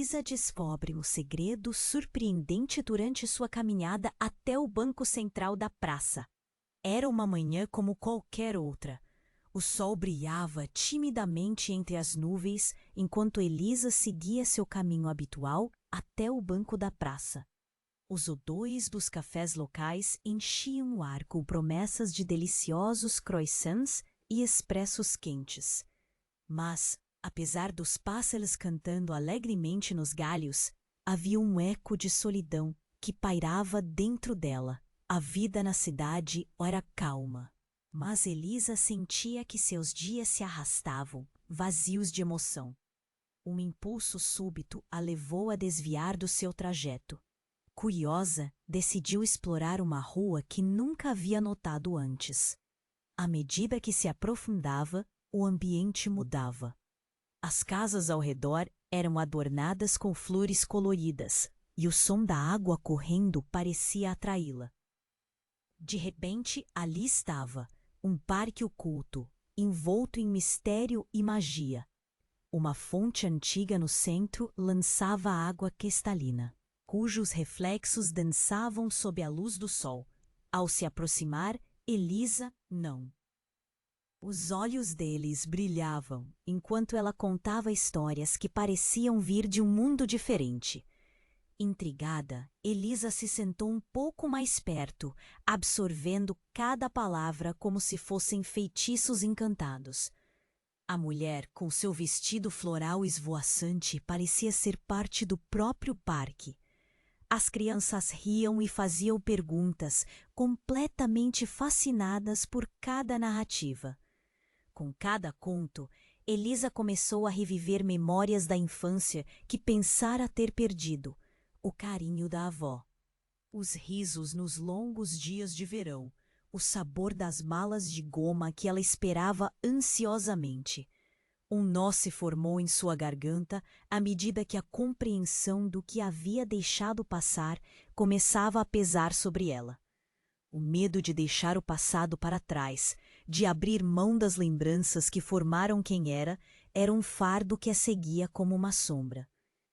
Elisa descobre um segredo surpreendente durante sua caminhada até o banco central da praça. Era uma manhã como qualquer outra. O sol brilhava timidamente entre as nuvens enquanto Elisa seguia seu caminho habitual até o banco da praça. Os odores dos cafés locais enchiam o ar com promessas de deliciosos croissants e expressos quentes. Mas, apesar dos pássaros cantando alegremente nos galhos, havia um eco de solidão que pairava dentro dela. A vida na cidade era calma, mas Elisa sentia que seus dias se arrastavam, vazios de emoção. Um impulso súbito a levou a desviar do seu trajeto. Curiosa, decidiu explorar uma rua que nunca havia notado antes. À medida que se aprofundava, o ambiente mudava. As casas ao redor eram adornadas com flores coloridas, e o som da água correndo parecia atraí-la. De repente, ali estava, um parque oculto, envolto em mistério e magia. Uma fonte antiga no centro lançava água cristalina, cujos reflexos dançavam sob a luz do sol. Ao se aproximar, Elisa não. Os olhos deles brilhavam enquanto ela contava histórias que pareciam vir de um mundo diferente. Intrigada, Elisa se sentou um pouco mais perto, absorvendo cada palavra como se fossem feitiços encantados. A mulher, com seu vestido floral esvoaçante, parecia ser parte do próprio parque. As crianças riam e faziam perguntas, completamente fascinadas por cada narrativa. Com cada conto, Elisa começou a reviver memórias da infância que pensara ter perdido. O carinho da avó, os risos nos longos dias de verão, o sabor das malas de goma que ela esperava ansiosamente. Um nó se formou em sua garganta à medida que a compreensão do que havia deixado passar começava a pesar sobre ela. O medo de deixar o passado para trás, de abrir mão das lembranças que formaram quem era um fardo que a seguia como uma sombra.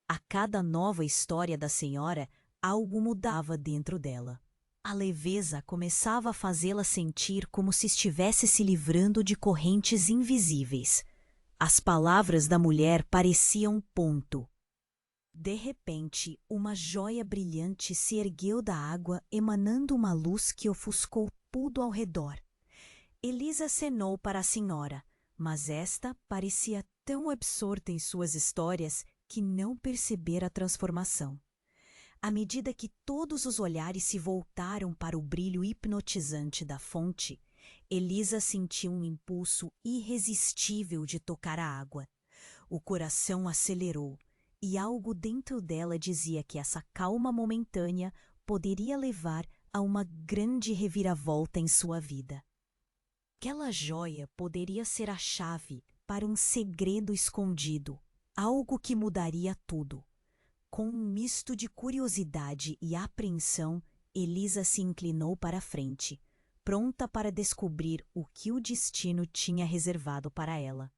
A cada nova história da senhora, algo mudava dentro dela. A leveza começava a fazê-la sentir como se estivesse se livrando de correntes invisíveis. As palavras da mulher pareciam um ponto. De repente, uma joia brilhante se ergueu da água, emanando uma luz que ofuscou tudo ao redor. Elisa acenou para a senhora, mas esta parecia tão absorta em suas histórias que não percebera a transformação. À medida que todos os olhares se voltaram para o brilho hipnotizante da fonte, Elisa sentiu um impulso irresistível de tocar a água. O coração acelerou, e algo dentro dela dizia que essa calma momentânea poderia levar a uma grande reviravolta em sua vida. Aquela joia poderia ser a chave para um segredo escondido, algo que mudaria tudo. Com um misto de curiosidade e apreensão, Elisa se inclinou para a frente, pronta para descobrir o que o destino tinha reservado para ela.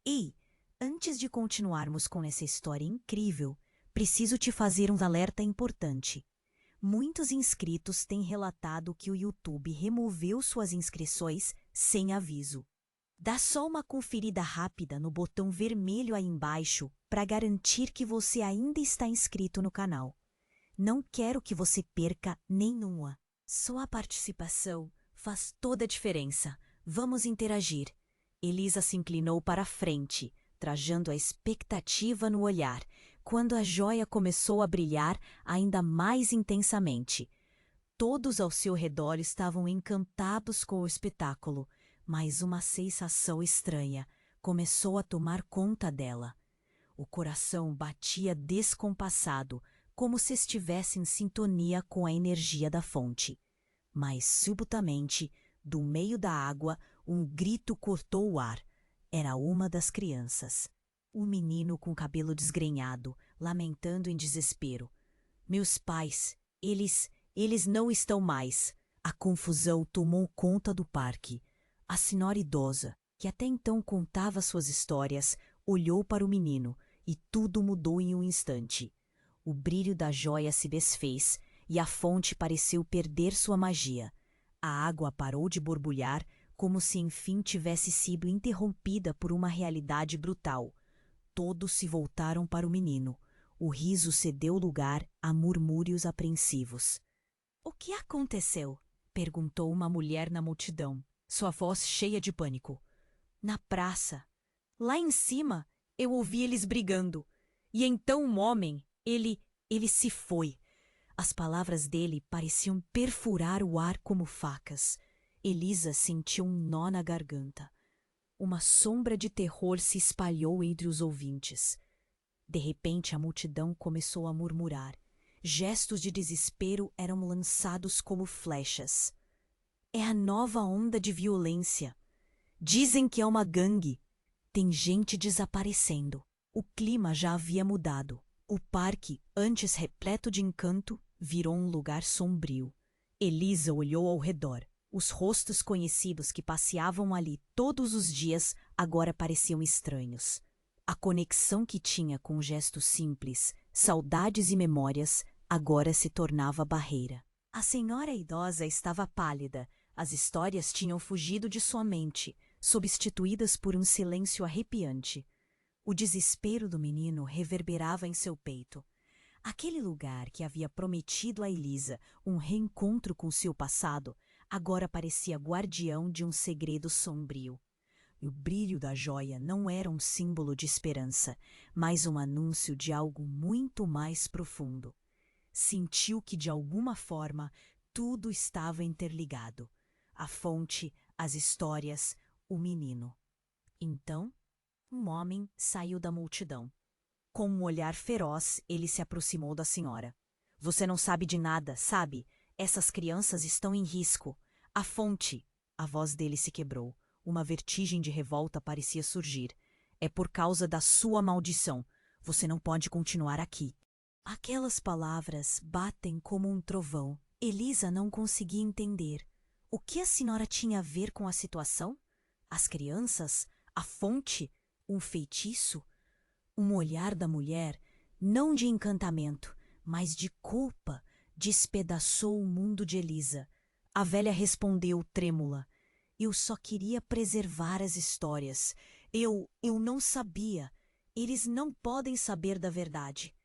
Ei, antes de continuarmos com essa história incrível, preciso te fazer um alerta importante. Muitos inscritos têm relatado que o YouTube removeu suas inscrições sem aviso. Dá só uma conferida rápida no botão vermelho aí embaixo para garantir que você ainda está inscrito no canal. Não quero que você perca nenhuma. Só a participação faz toda a diferença. Vamos interagir. Elisa se inclinou para a frente, trajando a expectativa no olhar, quando a joia começou a brilhar ainda mais intensamente. Todos ao seu redor estavam encantados com o espetáculo, mas uma sensação estranha começou a tomar conta dela. O coração batia descompassado, como se estivesse em sintonia com a energia da fonte. Mas, subitamente, do meio da água, um grito cortou o ar. Era uma das crianças. Um menino com cabelo desgrenhado, lamentando em desespero. Meus pais, eles não estão mais. A confusão tomou conta do parque. A senhora idosa, que até então contava suas histórias, olhou para o menino e tudo mudou em um instante. O brilho da joia se desfez e a fonte pareceu perder sua magia. A água parou de borbulhar, como se enfim tivesse sido interrompida por uma realidade brutal. Todos se voltaram para o menino. O riso cedeu lugar a murmúrios apreensivos. "O que aconteceu?" perguntou uma mulher na multidão, sua voz cheia de pânico. "Na praça. Lá em cima, eu ouvi eles brigando. E então um homem, ele se foi." As palavras dele pareciam perfurar o ar como facas. Elisa sentiu um nó na garganta. Uma sombra de terror se espalhou entre os ouvintes. De repente, a multidão começou a murmurar. Gestos de desespero eram lançados como flechas. "É a nova onda de violência. Dizem que é uma gangue. Tem gente desaparecendo." O clima já havia mudado. O parque, antes repleto de encanto, virou um lugar sombrio. Elisa olhou ao redor. Os rostos conhecidos que passeavam ali todos os dias agora pareciam estranhos. A conexão que tinha com gestos simples, saudades e memórias, agora se tornava barreira. A senhora idosa estava pálida. As histórias tinham fugido de sua mente, substituídas por um silêncio arrepiante. O desespero do menino reverberava em seu peito. Aquele lugar que havia prometido a Elisa um reencontro com seu passado, agora parecia guardião de um segredo sombrio. E o brilho da joia não era um símbolo de esperança, mas um anúncio de algo muito mais profundo. Sentiu que, de alguma forma, tudo estava interligado. A fonte, as histórias, o menino. Então, um homem saiu da multidão. Com um olhar feroz, ele se aproximou da senhora. "Você não sabe de nada, sabe? Essas crianças estão em risco. A fonte..." A voz dele se quebrou. Uma vertigem de revolta parecia surgir. "É por causa da sua maldição. Você não pode continuar aqui." Aquelas palavras batem como um trovão. Elisa não conseguia entender. O que a senhora tinha a ver com a situação? As crianças? A fonte? Um feitiço? Um olhar da mulher, não de encantamento, mas de culpa, despedaçou o mundo de Elisa. A velha respondeu trêmula. "Eu só queria preservar as histórias. Eu não sabia. Eles não podem saber da verdade."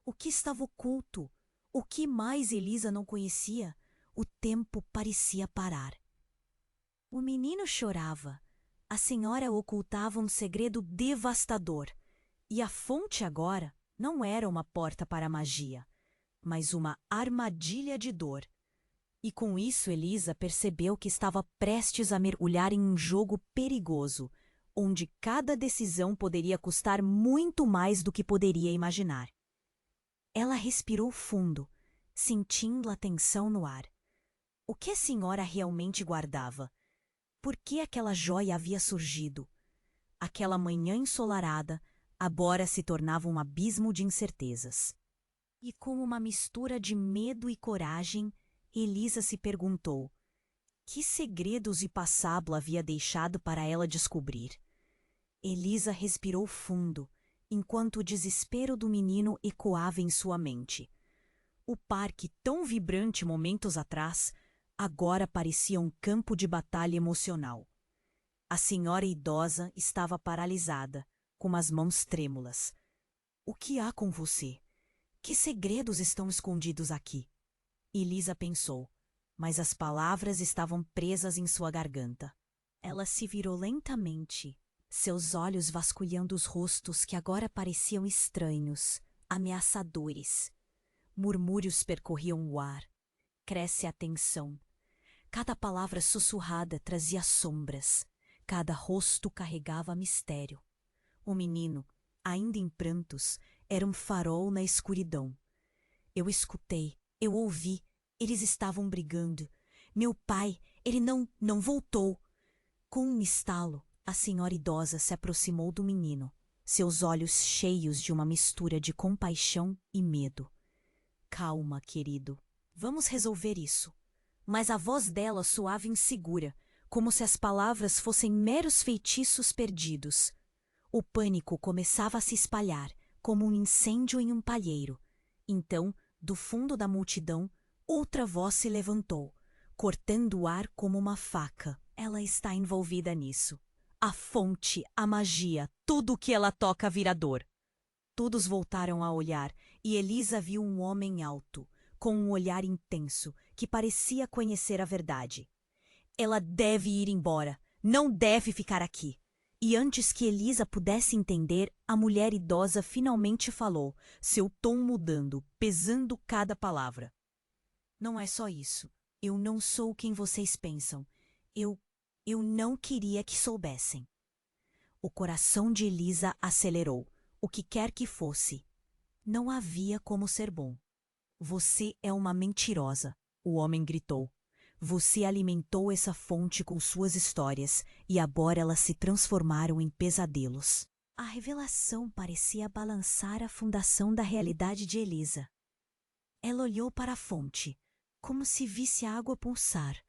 O que estava oculto? O que mais Elisa não conhecia? O tempo parecia parar. O menino chorava. A senhora ocultava um segredo devastador. E a fonte agora não era uma porta para a magia, mas uma armadilha de dor. E com isso Elisa percebeu que estava prestes a mergulhar em um jogo perigoso, onde cada decisão poderia custar muito mais do que poderia imaginar. Ela respirou fundo, sentindo a tensão no ar. O que a senhora realmente guardava? Por que aquela joia havia surgido? Aquela manhã ensolarada agora se tornava um abismo de incertezas. E com uma mistura de medo e coragem, Elisa se perguntou: que segredos e passado havia deixado para ela descobrir? Elisa respirou fundo, enquanto o desespero do menino ecoava em sua mente. O parque, tão vibrante momentos atrás, agora parecia um campo de batalha emocional. A senhora idosa estava paralisada, com as mãos trêmulas. "O que há com você? Que segredos estão escondidos aqui?" Elisa pensou, mas as palavras estavam presas em sua garganta. Ela se virou lentamente, seus olhos vasculhando os rostos que agora pareciam estranhos, ameaçadores. Murmúrios percorriam o ar. Cresce a tensão. Cada palavra sussurrada trazia sombras. Cada rosto carregava mistério. O menino, ainda em prantos, era um farol na escuridão. "Eu escutei, eu ouvi, eles estavam brigando. Meu pai, ele não voltou." Com um estalo, a senhora idosa se aproximou do menino, seus olhos cheios de uma mistura de compaixão e medo. "Calma, querido. Vamos resolver isso." Mas a voz dela soava insegura, como se as palavras fossem meros feitiços perdidos. O pânico começava a se espalhar, como um incêndio em um palheiro. Então, do fundo da multidão, outra voz se levantou, cortando o ar como uma faca. Ela está envolvida nisso. A fonte, a magia, tudo o que ela toca vira dor. Todos voltaram a olhar e Elisa viu um homem alto, com um olhar intenso, que parecia conhecer a verdade. Ela deve ir embora, não deve ficar aqui. E antes que Elisa pudesse entender, a mulher idosa finalmente falou, seu tom mudando, pesando cada palavra. Não é só isso. Eu não sou quem vocês pensam. Eu não queria que soubessem. O coração de Elisa acelerou. O que quer que fosse. Não havia como ser bom. Você é uma mentirosa, o homem gritou. Você alimentou essa fonte com suas histórias e agora elas se transformaram em pesadelos. A revelação parecia balançar a fundação da realidade de Elisa. Ela olhou para a fonte, como se visse a água pulsar,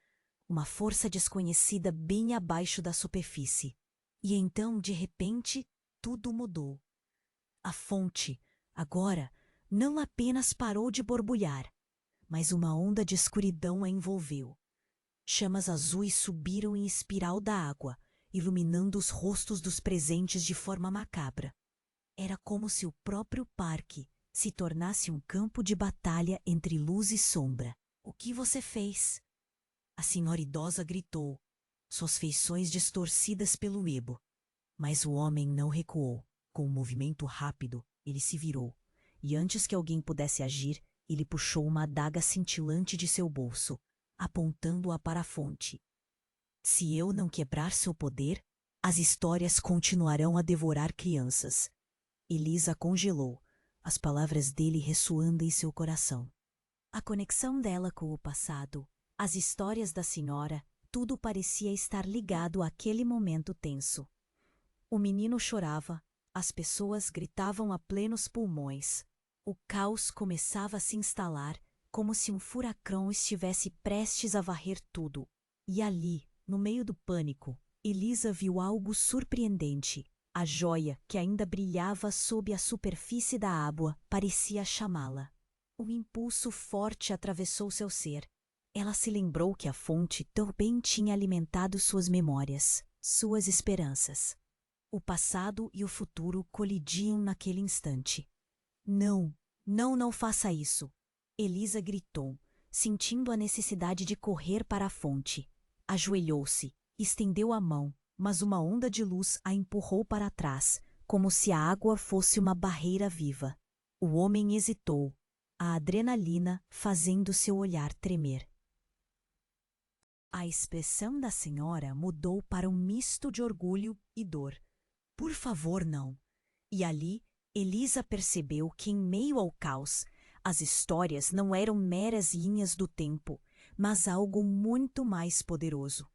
uma força desconhecida bem abaixo da superfície. E então, de repente, tudo mudou. A fonte, agora, não apenas parou de borbulhar, mas uma onda de escuridão a envolveu. Chamas azuis subiram em espiral da água, iluminando os rostos dos presentes de forma macabra. Era como se o próprio parque se tornasse um campo de batalha entre luz e sombra. O que você fez? A senhora idosa gritou, suas feições distorcidas pelo medo. Mas o homem não recuou. Com um movimento rápido, ele se virou, e antes que alguém pudesse agir, ele puxou uma adaga cintilante de seu bolso, apontando-a para a fonte. Se eu não quebrar seu poder, as histórias continuarão a devorar crianças. Elisa congelou, as palavras dele ressoando em seu coração. A conexão dela com o passado, as histórias da senhora, tudo parecia estar ligado àquele momento tenso. O menino chorava, as pessoas gritavam a plenos pulmões. O caos começava a se instalar, como se um furacão estivesse prestes a varrer tudo. E ali, no meio do pânico, Elisa viu algo surpreendente. A joia, que ainda brilhava sob a superfície da água, parecia chamá-la. Um impulso forte atravessou seu ser. Ela se lembrou que a fonte também tinha alimentado suas memórias, suas esperanças. O passado e o futuro colidiam naquele instante. Não, não faça isso! Elisa gritou, sentindo a necessidade de correr para a fonte. Ajoelhou-se, estendeu a mão, mas uma onda de luz a empurrou para trás, como se a água fosse uma barreira viva. O homem hesitou, a adrenalina fazendo seu olhar tremer. A expressão da senhora mudou para um misto de orgulho e dor. Por favor, não. E ali, Elisa percebeu que em meio ao caos, as histórias não eram meras linhas do tempo, mas algo muito mais poderoso.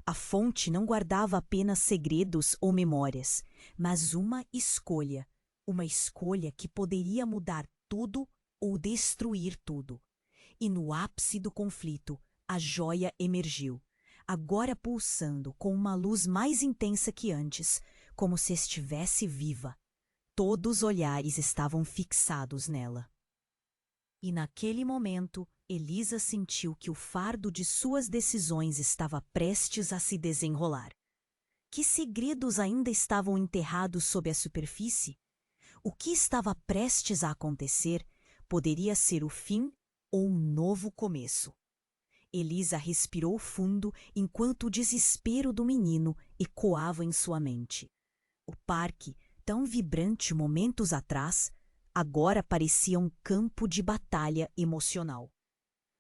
A fonte não guardava apenas segredos ou memórias, mas uma escolha que poderia mudar tudo ou destruir tudo. E no ápice do conflito, a joia emergiu, agora pulsando com uma luz mais intensa que antes, como se estivesse viva. Todos os olhares estavam fixados nela. E naquele momento, Elisa sentiu que o fardo de suas decisões estava prestes a se desenrolar. Que segredos ainda estavam enterrados sob a superfície? O que estava prestes a acontecer poderia ser o fim ou um novo começo. Elisa respirou fundo enquanto o desespero do menino ecoava em sua mente. O parque, tão vibrante momentos atrás, agora parecia um campo de batalha emocional.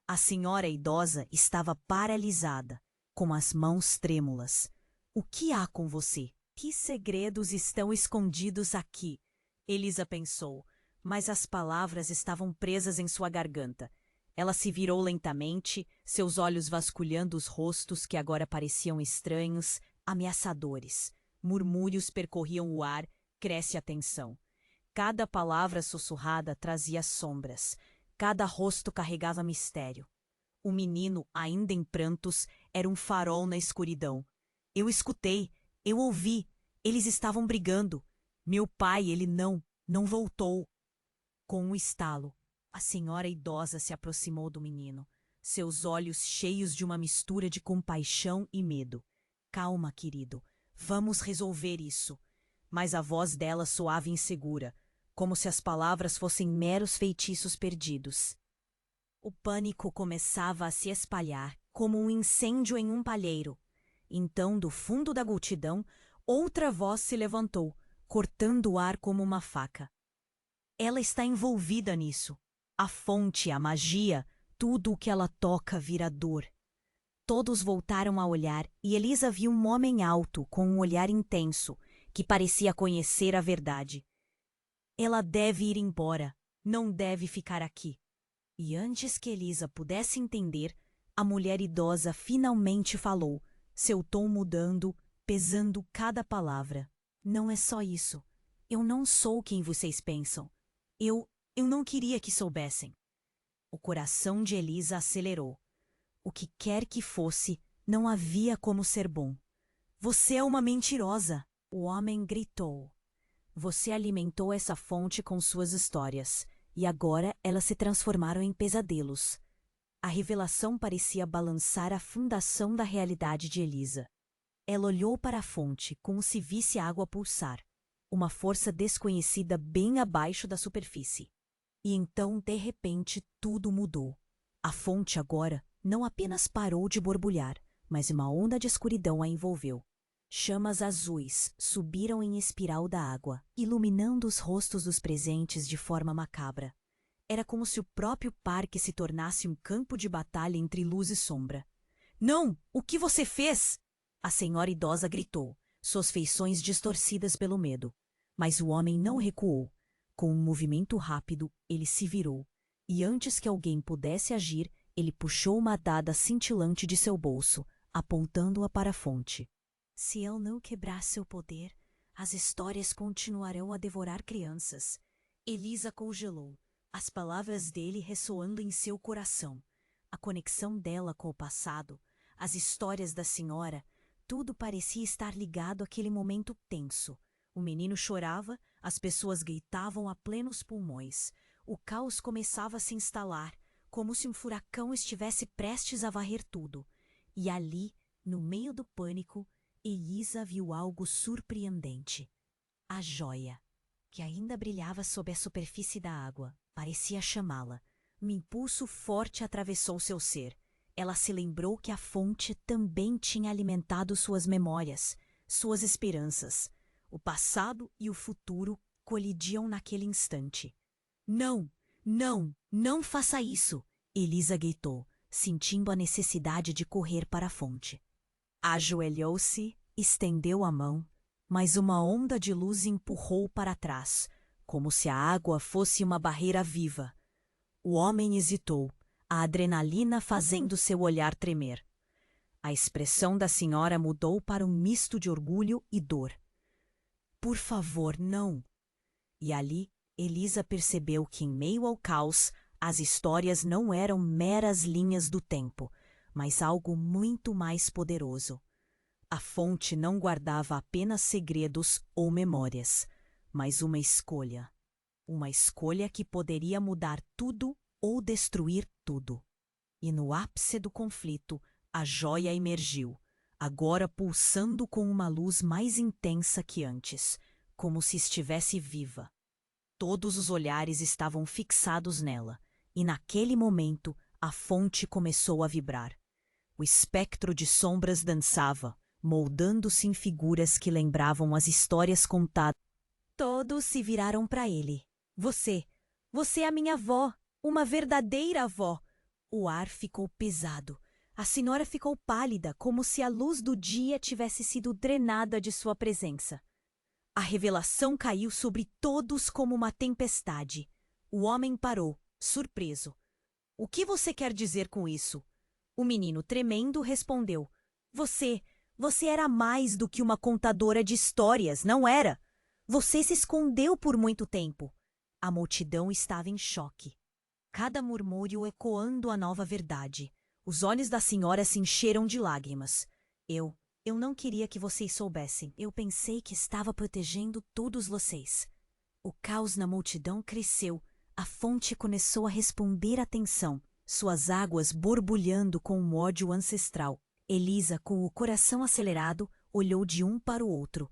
A senhora idosa estava paralisada, com as mãos trêmulas. O que há com você? Que segredos estão escondidos aqui? Elisa pensou, mas as palavras estavam presas em sua garganta. Ela se virou lentamente, seus olhos vasculhando os rostos que agora pareciam estranhos, ameaçadores. Murmúrios percorriam o ar, cresce a tensão. Cada palavra sussurrada trazia sombras. Cada rosto carregava mistério. O menino, ainda em prantos, era um farol na escuridão. Eu escutei, eu ouvi. Eles estavam brigando. Meu pai, ele não Não voltou. Com um estalo, a senhora idosa se aproximou do menino, seus olhos cheios de uma mistura de compaixão e medo. Calma, querido, vamos resolver isso. Mas a voz dela soava insegura, como se as palavras fossem meros feitiços perdidos. O pânico começava a se espalhar, como um incêndio em um palheiro. Então, do fundo da multidão, outra voz se levantou, cortando o ar como uma faca. Ela está envolvida nisso. A fonte, a magia, tudo o que ela toca vira dor. Todos voltaram a olhar e Elisa viu um homem alto, com um olhar intenso, que parecia conhecer a verdade. Ela deve ir embora, não deve ficar aqui. E antes que Elisa pudesse entender, a mulher idosa finalmente falou, seu tom mudando, pesando cada palavra. Não é só isso. Eu não sou quem vocês pensam. Eu não queria que soubessem. O coração de Elisa acelerou. O que quer que fosse, não havia como ser bom. Você é uma mentirosa! O homem gritou. Você alimentou essa fonte com suas histórias, e agora elas se transformaram em pesadelos. A revelação parecia balançar a fundação da realidade de Elisa. Ela olhou para a fonte como se visse a água pulsar, uma força desconhecida bem abaixo da superfície. E então, de repente, tudo mudou. A fonte agora não apenas parou de borbulhar, mas uma onda de escuridão a envolveu. Chamas azuis subiram em espiral da água, iluminando os rostos dos presentes de forma macabra. Era como se o próprio parque se tornasse um campo de batalha entre luz e sombra. Não! O que você fez? A senhora idosa gritou, suas feições distorcidas pelo medo. Mas o homem não recuou. Com um movimento rápido, ele se virou, e antes que alguém pudesse agir, ele puxou uma adada cintilante de seu bolso, apontando-a para a fonte. Se eu não quebrar seu poder, as histórias continuarão a devorar crianças. Elisa congelou, as palavras dele ressoando em seu coração. A conexão dela com o passado, as histórias da senhora, tudo parecia estar ligado àquele momento tenso. O menino chorava, as pessoas gritavam a plenos pulmões. O caos começava a se instalar, como se um furacão estivesse prestes a varrer tudo. E ali, no meio do pânico, Elisa viu algo surpreendente. A joia, que ainda brilhava sob a superfície da água, parecia chamá-la. Um impulso forte atravessou seu ser. Ela se lembrou que a fonte também tinha alimentado suas memórias, suas esperanças. O passado e o futuro colidiam naquele instante. Não, não, não faça isso! Elisa gritou, sentindo a necessidade de correr para a fonte. Ajoelhou-se, estendeu a mão, mas uma onda de luz empurrou para trás, como se a água fosse uma barreira viva. O homem hesitou, a adrenalina fazendo seu olhar tremer. A expressão da senhora mudou para um misto de orgulho e dor. Por favor, não! E ali, Elisa percebeu que, em meio ao caos, as histórias não eram meras linhas do tempo, mas algo muito mais poderoso. A fonte não guardava apenas segredos ou memórias, mas uma escolha. Uma escolha que poderia mudar tudo ou destruir tudo. E no ápice do conflito, a joia emergiu, agora pulsando com uma luz mais intensa que antes, como se estivesse viva. Todos os olhares estavam fixados nela, e naquele momento a fonte começou a vibrar. O espectro de sombras dançava, moldando-se em figuras que lembravam as histórias contadas. Todos se viraram para ele. Você é a minha avó, uma verdadeira avó. O ar ficou pesado. A senhora ficou pálida, como se a luz do dia tivesse sido drenada de sua presença. A revelação caiu sobre todos como uma tempestade. O homem parou, surpreso. O que você quer dizer com isso? O menino, tremendo, respondeu. Você era mais do que uma contadora de histórias, não era? Você se escondeu por muito tempo. A multidão estava em choque. Cada murmúrio ecoando a nova verdade. Os olhos da senhora se encheram de lágrimas. Eu não queria que vocês soubessem. Eu pensei que estava protegendo todos vocês. O caos na multidão cresceu. A fonte começou a responder à tensão, suas águas borbulhando com um ódio ancestral. Elisa, com o coração acelerado, olhou de um para o outro.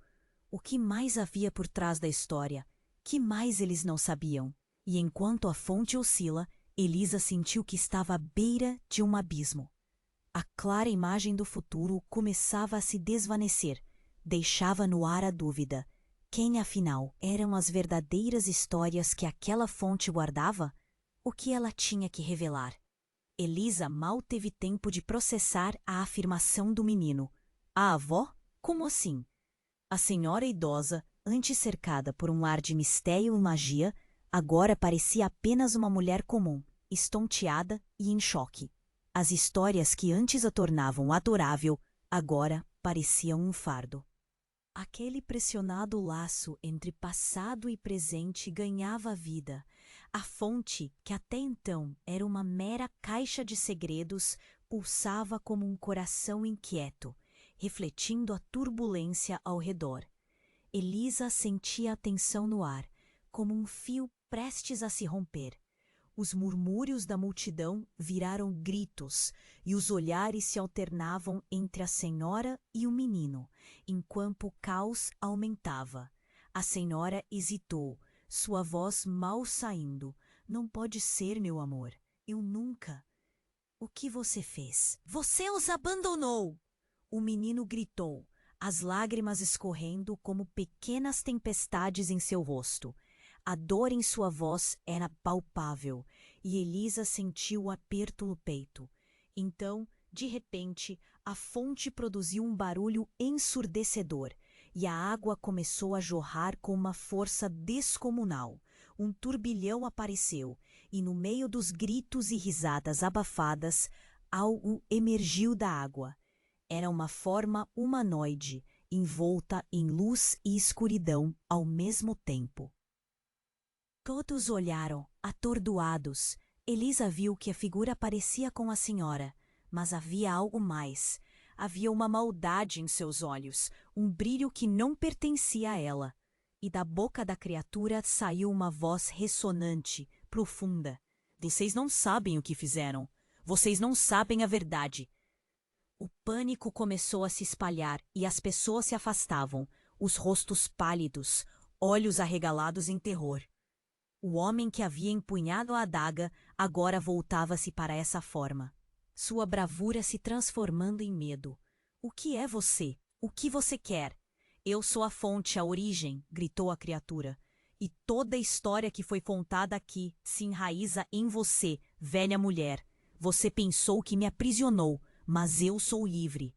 O que mais havia por trás da história? Que mais eles não sabiam? E enquanto a fonte oscila, Elisa sentiu que estava à beira de um abismo. A clara imagem do futuro começava a se desvanecer. Deixava no ar a dúvida. Quem, afinal, eram as verdadeiras histórias que aquela fonte guardava? O que ela tinha que revelar? Elisa mal teve tempo de processar a afirmação do menino. A avó? Como assim? A senhora idosa, antes cercada por um ar de mistério e magia, agora parecia apenas uma mulher comum, estonteada e em choque. As histórias que antes a tornavam adorável, agora pareciam um fardo. Aquele pressionado laço entre passado e presente ganhava vida. A fonte, que até então era uma mera caixa de segredos, pulsava como um coração inquieto, refletindo a turbulência ao redor. Elisa sentia a tensão no ar, como um fio prestes a se romper. Os murmúrios da multidão viraram gritos, e os olhares se alternavam entre a senhora e o menino, enquanto o caos aumentava. A senhora hesitou, sua voz mal saindo. Não pode ser, meu amor. Eu nunca. O que você fez? Você os abandonou! O menino gritou, as lágrimas escorrendo como pequenas tempestades em seu rosto. A dor em sua voz era palpável, e Elisa sentiu o aperto no peito. Então, de repente, a fonte produziu um barulho ensurdecedor, e a água começou a jorrar com uma força descomunal. Um turbilhão apareceu, e no meio dos gritos e risadas abafadas, algo emergiu da água. Era uma forma humanoide, envolta em luz e escuridão ao mesmo tempo. Todos olharam, atordoados. Elisa viu que a figura parecia com a senhora, mas havia algo mais. Havia uma maldade em seus olhos, um brilho que não pertencia a ela. E da boca da criatura saiu uma voz ressonante, profunda. Vocês não sabem o que fizeram. Vocês não sabem a verdade. O pânico começou a se espalhar e as pessoas se afastavam, os rostos pálidos, olhos arregalados em terror. O homem que havia empunhado a adaga agora voltava-se para essa forma, sua bravura se transformando em medo. O que é você? O que você quer? Eu sou a fonte, a origem, gritou a criatura. E toda a história que foi contada aqui se enraiza em você, velha mulher. Você pensou que me aprisionou, mas eu sou livre.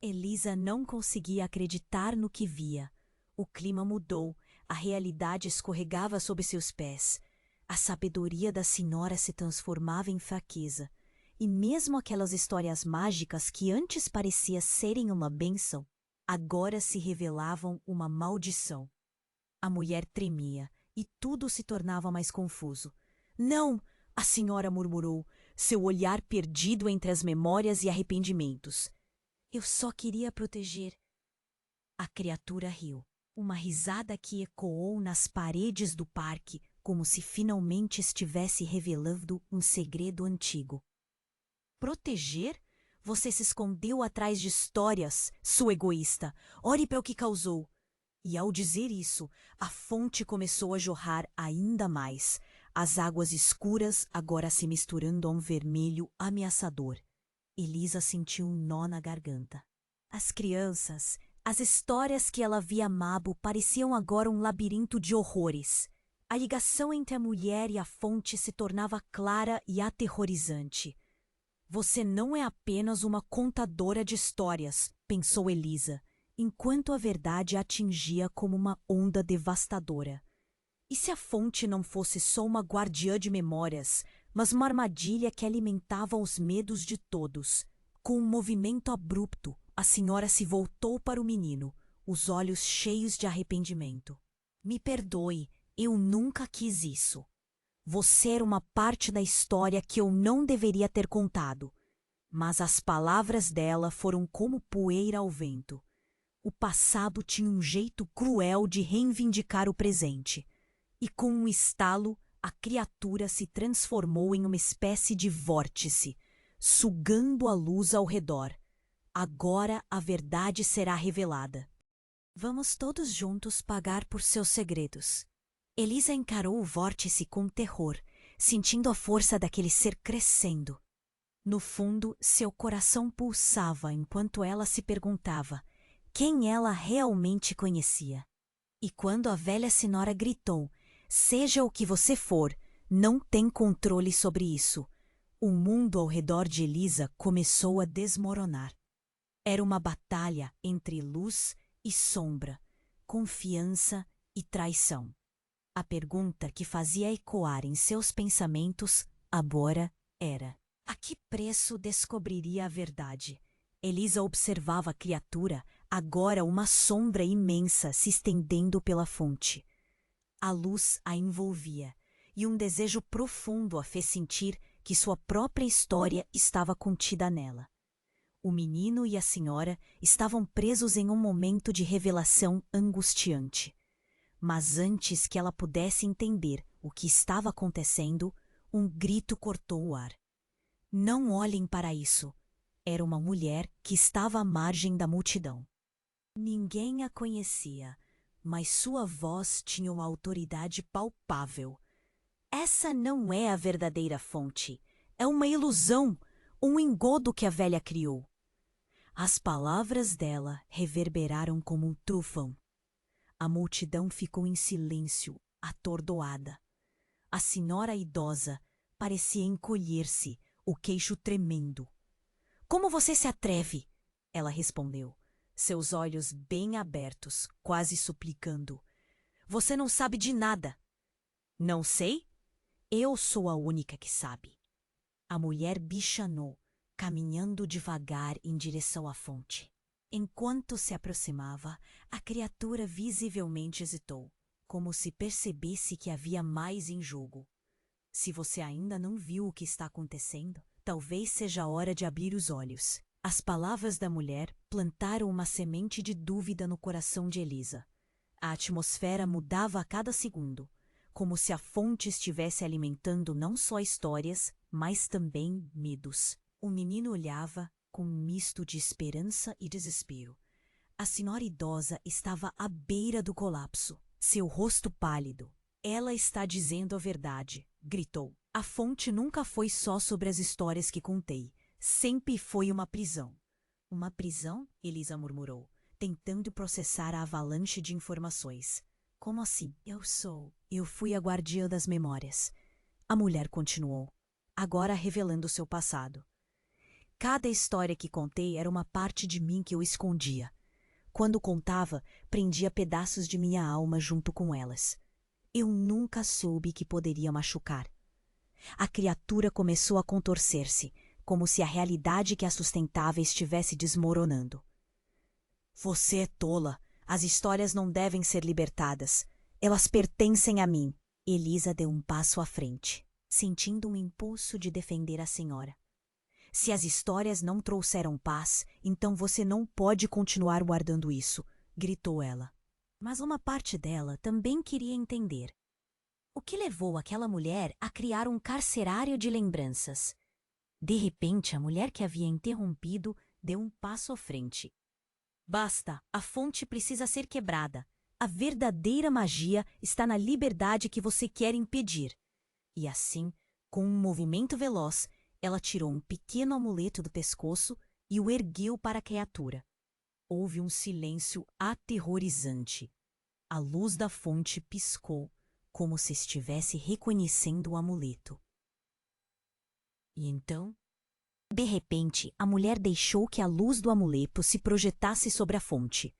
Elisa não conseguia acreditar no que via. O clima mudou, a realidade escorregava sob seus pés. A sabedoria da senhora se transformava em fraqueza. E mesmo aquelas histórias mágicas que antes pareciam serem uma bênção, agora se revelavam uma maldição. A mulher tremia e tudo se tornava mais confuso. Não! A senhora murmurou, seu olhar perdido entre as memórias e arrependimentos. Eu só queria proteger. A criatura riu. Uma risada que ecoou nas paredes do parque, como se finalmente estivesse revelando um segredo antigo. Proteger? Você se escondeu atrás de histórias, sua egoísta. Olhe para o que causou. E ao dizer isso, a fonte começou a jorrar ainda mais, as águas escuras agora se misturando a um vermelho ameaçador. Elisa sentiu um nó na garganta. As crianças, as histórias que ela havia amado pareciam agora um labirinto de horrores. A ligação entre a mulher e a fonte se tornava clara e aterrorizante. Você não é apenas uma contadora de histórias, pensou Elisa, enquanto a verdade a atingia como uma onda devastadora. E se a fonte não fosse só uma guardiã de memórias, mas uma armadilha que alimentava os medos de todos? Com um movimento abrupto, a senhora se voltou para o menino, os olhos cheios de arrependimento. Me perdoe, eu nunca quis isso. Você era uma parte da história que eu não deveria ter contado. Mas as palavras dela foram como poeira ao vento. O passado tinha um jeito cruel de reivindicar o presente. e com um estalo, a criatura se transformou em uma espécie de vórtice, sugando a luz ao redor. Agora a verdade será revelada. Vamos todos juntos pagar por seus segredos. Elisa encarou o vórtice com terror, sentindo a força daquele ser crescendo. No fundo, seu coração pulsava enquanto ela se perguntava quem ela realmente conhecia. E quando a velha senhora gritou: "Seja o que você for, não tem controle sobre isso", o mundo ao redor de Elisa começou a desmoronar. Era uma batalha entre luz e sombra, confiança e traição. A pergunta que fazia ecoar em seus pensamentos agora era: a que preço descobriria a verdade? Elisa observava a criatura, agora uma sombra imensa se estendendo pela fonte. A luz a envolvia, e um desejo profundo a fez sentir que sua própria história estava contida nela. O menino e a senhora estavam presos em um momento de revelação angustiante. Mas antes que ela pudesse entender o que estava acontecendo, um grito cortou o ar. Não olhem para isso. Era uma mulher que estava à margem da multidão. Ninguém a conhecia, mas sua voz tinha uma autoridade palpável. Essa não é a verdadeira fonte. É uma ilusão, um engodo que a velha criou. As palavras dela reverberaram como um trovão. A multidão ficou em silêncio, atordoada. A senhora idosa parecia encolher-se, o queixo tremendo. "Como você se atreve?" ela respondeu, seus olhos bem abertos, quase suplicando. "Você não sabe de nada." "Não sei? Eu sou a única que sabe." A mulher bichanou, caminhando devagar em direção à fonte. Enquanto se aproximava, a criatura visivelmente hesitou, como se percebesse que havia mais em jogo. Se você ainda não viu o que está acontecendo, talvez seja a hora de abrir os olhos. As palavras da mulher plantaram uma semente de dúvida no coração de Elisa. A atmosfera mudava a cada segundo, como se a fonte estivesse alimentando não só histórias, mas também medos. O menino olhava com um misto de esperança e desespero. A senhora idosa estava à beira do colapso, seu rosto pálido. "Ela está dizendo a verdade", gritou. "A fonte nunca foi só sobre as histórias que contei. Sempre foi uma prisão." "Uma prisão?" Elisa murmurou, tentando processar a avalanche de informações. "Como assim?" Eu fui a guardiã das memórias." A mulher continuou, agora revelando seu passado. "Cada história que contei era uma parte de mim que eu escondia. Quando contava, prendia pedaços de minha alma junto com elas. Eu nunca soube que poderia machucar." A criatura começou a contorcer-se, como se a realidade que a sustentava estivesse desmoronando. "Você é tola. As histórias não devem ser libertadas. Elas pertencem a mim." Elisa deu um passo à frente, sentindo um impulso de defender a senhora. "Se as histórias não trouxeram paz, então você não pode continuar guardando isso", gritou ela. Mas uma parte dela também queria entender. O que levou aquela mulher a criar um carcerário de lembranças? De repente, a mulher que havia interrompido deu um passo à frente. "Basta, a fonte precisa ser quebrada. A verdadeira magia está na liberdade que você quer impedir." E assim, com um movimento veloz, ela tirou um pequeno amuleto do pescoço e o ergueu para a criatura. Houve um silêncio aterrorizante. A luz da fonte piscou, como se estivesse reconhecendo o amuleto. E então, de repente, a mulher deixou que a luz do amuleto se projetasse sobre a fonte.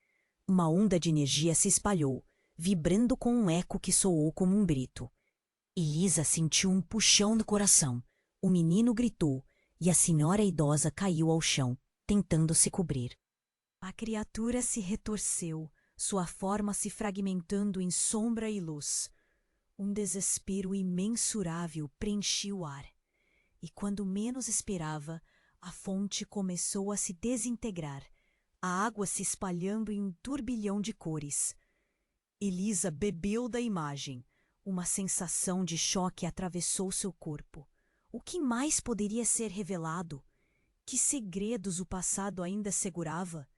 Uma onda de energia se espalhou, vibrando com um eco que soou como um grito. Elisa sentiu um puxão no coração. O menino gritou e a senhora idosa caiu ao chão, tentando se cobrir. A criatura se retorceu, sua forma se fragmentando em sombra e luz. Um desespero imensurável preenchia o ar. E quando menos esperava, a fonte começou a se desintegrar, a água se espalhando em um turbilhão de cores. Elisa bebeu da imagem. Uma sensação de choque atravessou seu corpo. O que mais poderia ser revelado? Que segredos o passado ainda segurava?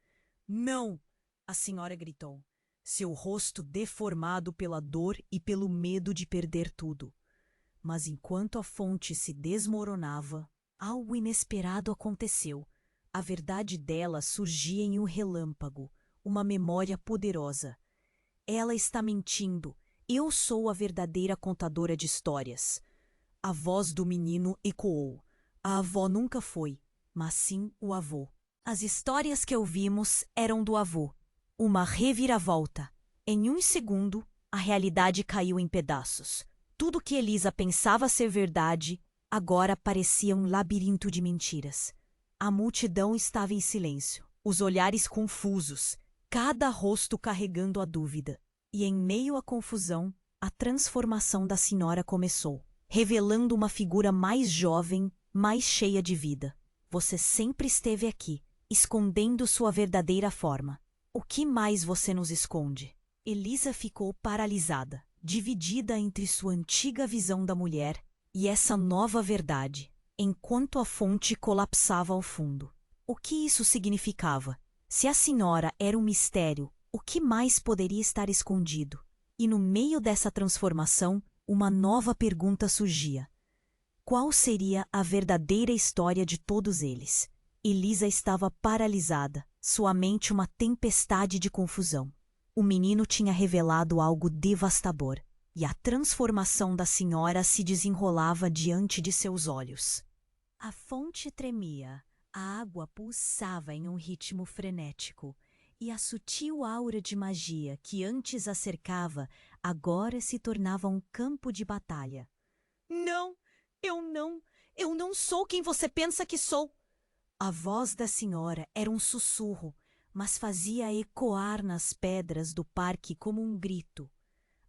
Não! A senhora gritou, seu rosto deformado pela dor e pelo medo de perder tudo. Mas enquanto a fonte se desmoronava, algo inesperado aconteceu. A verdade dela surgia em um relâmpago, uma memória poderosa. Ela está mentindo. Eu sou a verdadeira contadora de histórias. A voz do menino ecoou. A avó nunca foi, mas sim o avô. As histórias que ouvimos eram do avô. Uma reviravolta. Em um segundo, a realidade caiu em pedaços. Tudo que Elisa pensava ser verdade, agora parecia um labirinto de mentiras. A multidão estava em silêncio, os olhares confusos, cada rosto carregando a dúvida. E em meio à confusão, a transformação da senhora começou, revelando uma figura mais jovem, mais cheia de vida. Você sempre esteve aqui, escondendo sua verdadeira forma. O que mais você nos esconde? Elisa ficou paralisada, dividida entre sua antiga visão da mulher e essa nova verdade, enquanto a fonte colapsava ao fundo. O que isso significava? Se a senhora era um mistério, o que mais poderia estar escondido? E no meio dessa transformação, uma nova pergunta surgia. Qual seria a verdadeira história de todos eles? Elisa estava paralisada, sua mente uma tempestade de confusão. O menino tinha revelado algo devastador, e a transformação da senhora se desenrolava diante de seus olhos. A fonte tremia, a água pulsava em um ritmo frenético, e a sutil aura de magia que antes a cercava, agora se tornava um campo de batalha. Não, eu não sou quem você pensa que sou. A voz da senhora era um sussurro, mas fazia ecoar nas pedras do parque como um grito.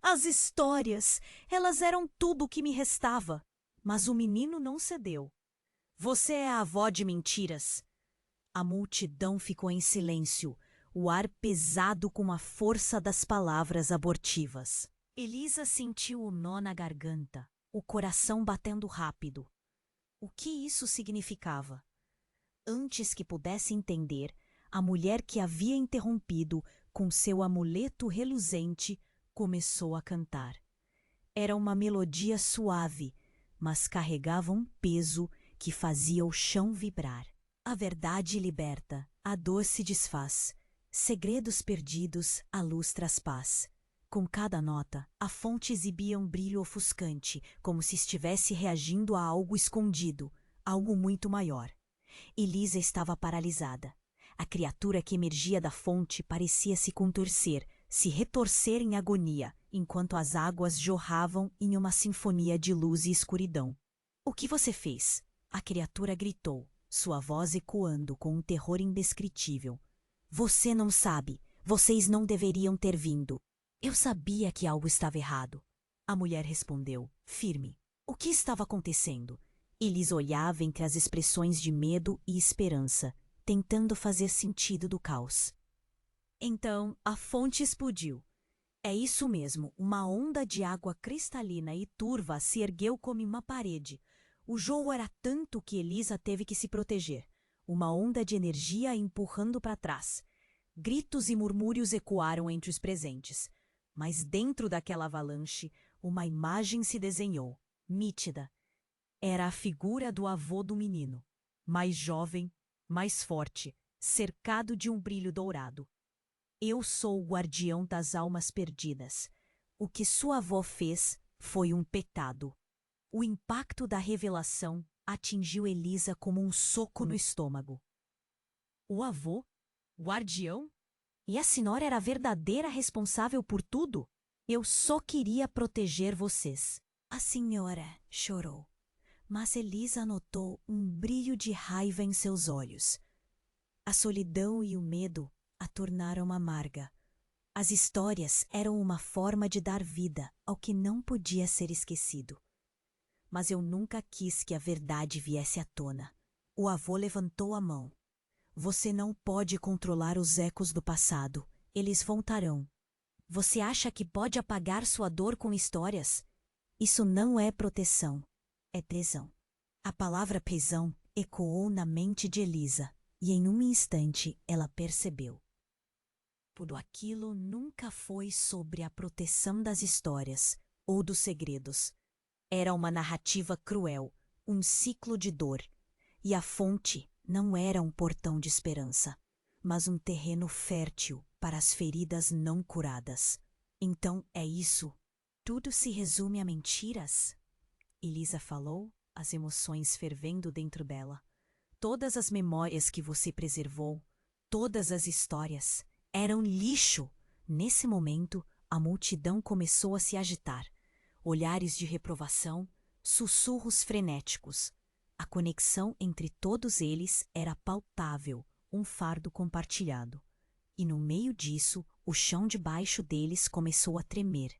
As histórias, elas eram tudo o que me restava. Mas o menino não cedeu. Você é a avó de mentiras. A multidão ficou em silêncio, o ar pesado com a força das palavras abortivas. Elisa sentiu o nó na garganta, o coração batendo rápido. O que isso significava? Antes que pudesse entender, a mulher que havia interrompido com seu amuleto reluzente começou a cantar. Era uma melodia suave, mas carregava um peso que fazia o chão vibrar. A verdade liberta, a dor se desfaz. Segredos perdidos, a luz traz paz. Com cada nota, a fonte exibia um brilho ofuscante, como se estivesse reagindo a algo escondido, algo muito maior. Elisa estava paralisada. A criatura que emergia da fonte parecia se contorcer, se retorcer em agonia, enquanto as águas jorravam em uma sinfonia de luz e escuridão. O que você fez? A criatura gritou, sua voz ecoando com um terror indescritível. Você não sabe. Vocês não deveriam ter vindo. Eu sabia que algo estava errado. A mulher respondeu, firme. O que estava acontecendo? Elisa olhava entre as expressões de medo e esperança, tentando fazer sentido do caos. Então, a fonte explodiu. É isso mesmo, uma onda de água cristalina e turva se ergueu como uma parede. O jogo era tanto que Elisa teve que se proteger. Uma onda de energia a empurrando para trás. Gritos e murmúrios ecoaram entre os presentes. Mas dentro daquela avalanche, uma imagem se desenhou, nítida. Era a figura do avô do menino, mais jovem, mais forte, cercado de um brilho dourado. Eu sou o guardião das almas perdidas. O que sua avó fez foi um pecado. O impacto da revelação atingiu Elisa como um soco no estômago. O avô? Guardião? E a senhora era a verdadeira responsável por tudo? Eu só queria proteger vocês. A senhora chorou, mas Elisa notou um brilho de raiva em seus olhos. A solidão e o medo a tornaram amarga. As histórias eram uma forma de dar vida ao que não podia ser esquecido. Mas eu nunca quis que a verdade viesse à tona. O avô levantou a mão. Você não pode controlar os ecos do passado. Eles voltarão. Você acha que pode apagar sua dor com histórias? Isso não é proteção, é tesão. A palavra pesão ecoou na mente de Elisa, e em um instante ela percebeu. Tudo aquilo nunca foi sobre a proteção das histórias ou dos segredos. Era uma narrativa cruel, um ciclo de dor. E a fonte não era um portão de esperança, mas um terreno fértil para as feridas não curadas. Então é isso. Tudo se resume a mentiras? Elisa falou, as emoções fervendo dentro dela. Todas as memórias que você preservou, todas as histórias, eram lixo. Nesse momento, a multidão começou a se agitar. Olhares de reprovação, sussurros frenéticos. A conexão entre todos eles era palpável, um fardo compartilhado. E no meio disso, o chão debaixo deles começou a tremer.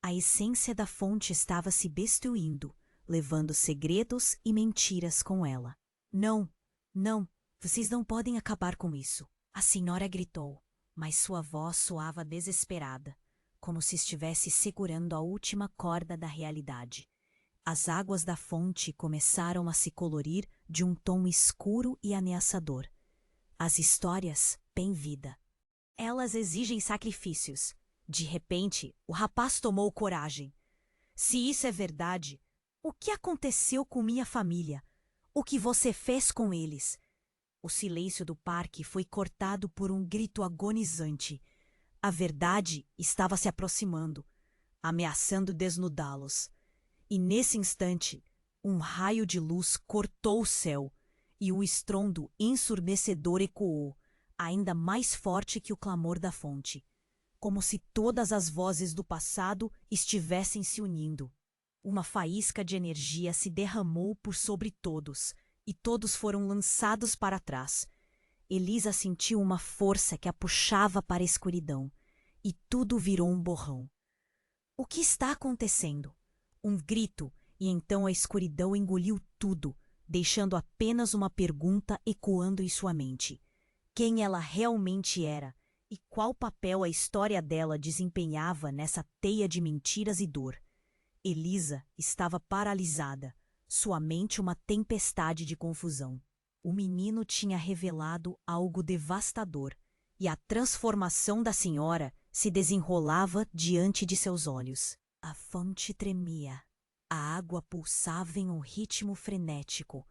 A essência da fonte estava se destruindo, levando segredos e mentiras com ela. Não, não, vocês não podem acabar com isso. A senhora gritou, mas sua voz soava desesperada, como se estivesse segurando a última corda da realidade. As águas da fonte começaram a se colorir de um tom escuro e ameaçador. As histórias têm vida. Elas exigem sacrifícios. De repente, o rapaz tomou coragem. Se isso é verdade, o que aconteceu com minha família? O que você fez com eles? O silêncio do parque foi cortado por um grito agonizante. A verdade estava se aproximando, ameaçando desnudá-los. E nesse instante, um raio de luz cortou o céu e um estrondo ensurdecedor ecoou, ainda mais forte que o clamor da fonte, como se todas as vozes do passado estivessem se unindo. Uma faísca de energia se derramou por sobre todos, e todos foram lançados para trás. Elisa sentiu uma força que a puxava para a escuridão, e tudo virou um borrão. O que está acontecendo? Um grito, e então a escuridão engoliu tudo, deixando apenas uma pergunta ecoando em sua mente. Quem ela realmente era, e qual papel a história dela desempenhava nessa teia de mentiras e dor? Elisa estava paralisada, sua mente uma tempestade de confusão. O menino tinha revelado algo devastador, e a transformação da senhora se desenrolava diante de seus olhos. A fonte tremia, a água pulsava em um ritmo frenético,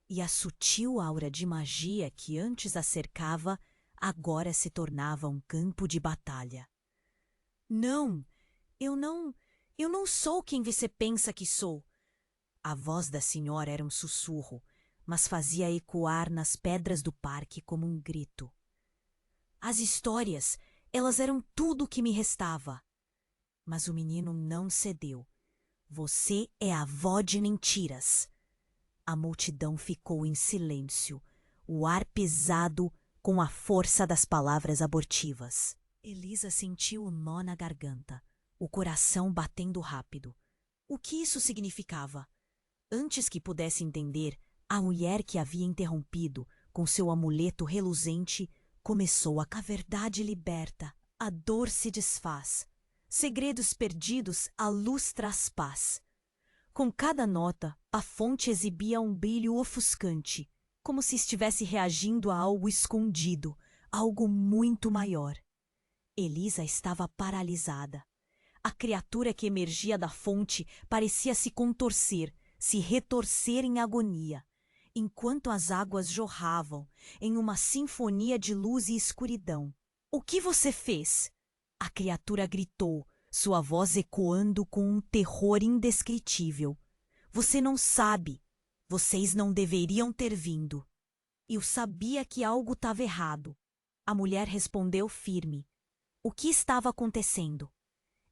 e a sutil aura de magia que antes a cercava agora se tornava um campo de batalha. Não, eu não sou quem você pensa que sou. A voz da senhora era um sussurro, mas fazia ecoar nas pedras do parque como um grito. As histórias, elas eram tudo o que me restava. Mas o menino não cedeu. Você é a avó de mentiras. A multidão ficou em silêncio, o ar pesado com a força das palavras abortivas. Elisa sentiu o nó na garganta, o coração batendo rápido. O que isso significava? Antes que pudesse entender, a mulher que havia interrompido, com seu amuleto reluzente, começou a verdade liberta, a dor se desfaz. Segredos perdidos, a luz traz paz. Com cada nota, a fonte exibia um brilho ofuscante, como se estivesse reagindo a algo escondido, algo muito maior. Elisa estava paralisada. A criatura que emergia da fonte parecia se contorcer, se retorcer em agonia, enquanto as águas jorravam em uma sinfonia de luz e escuridão. O que você fez? A criatura gritou, sua voz ecoando com um terror indescritível. Você não sabe. Vocês não deveriam ter vindo. Eu sabia que algo estava errado. A mulher respondeu firme. O que estava acontecendo?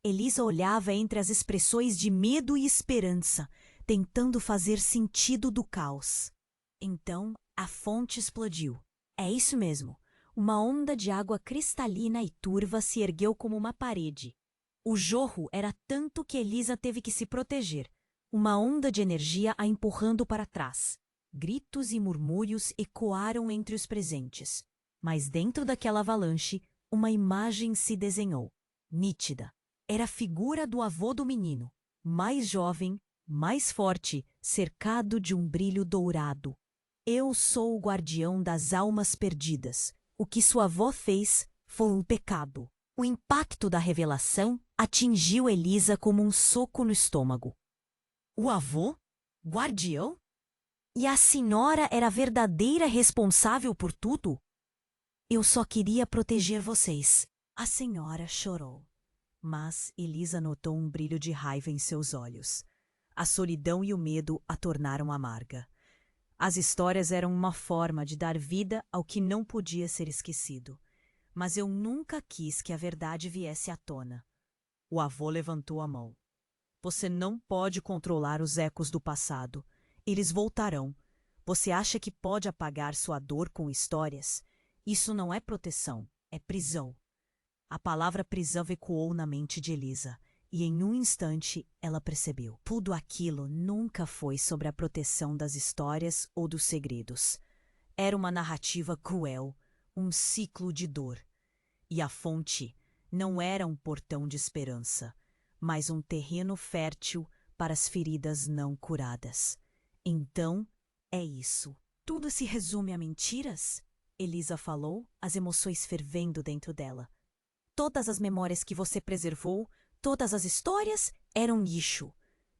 Elisa olhava entre as expressões de medo e esperança, tentando fazer sentido do caos. Então, a fonte explodiu. É isso mesmo. Uma onda de água cristalina e turva se ergueu como uma parede. O jorro era tanto que Elisa teve que se proteger. Uma onda de energia a empurrando para trás. Gritos e murmúrios ecoaram entre os presentes. Mas dentro daquela avalanche, uma imagem se desenhou. Nítida. Era a figura do avô do menino. mais jovem, mais forte, cercado de um brilho dourado. Eu sou o guardião das almas perdidas. O que sua avó fez foi um pecado. O impacto da revelação atingiu Elisa como um soco no estômago. O avô? Guardião? E a senhora era a verdadeira responsável por tudo? Eu só queria proteger vocês. A senhora chorou. Mas Elisa notou um brilho de raiva em seus olhos. A solidão e o medo a tornaram amarga. As histórias eram uma forma de dar vida ao que não podia ser esquecido. Mas eu nunca quis que a verdade viesse à tona. O avô levantou a mão. Você não pode controlar os ecos do passado. Eles voltarão. Você acha que pode apagar sua dor com histórias? Isso não é proteção, é prisão. A palavra prisão ecoou na mente de Elisa, e em um instante ela percebeu. Tudo aquilo nunca foi sobre a proteção das histórias ou dos segredos. Era uma narrativa cruel, um ciclo de dor. E a fonte não era um portão de esperança, mas um terreno fértil para as feridas não curadas. Então, é isso. Tudo se resume a mentiras? Elisa falou, as emoções fervendo dentro dela. Todas as memórias que você preservou, todas as histórias, eram lixo.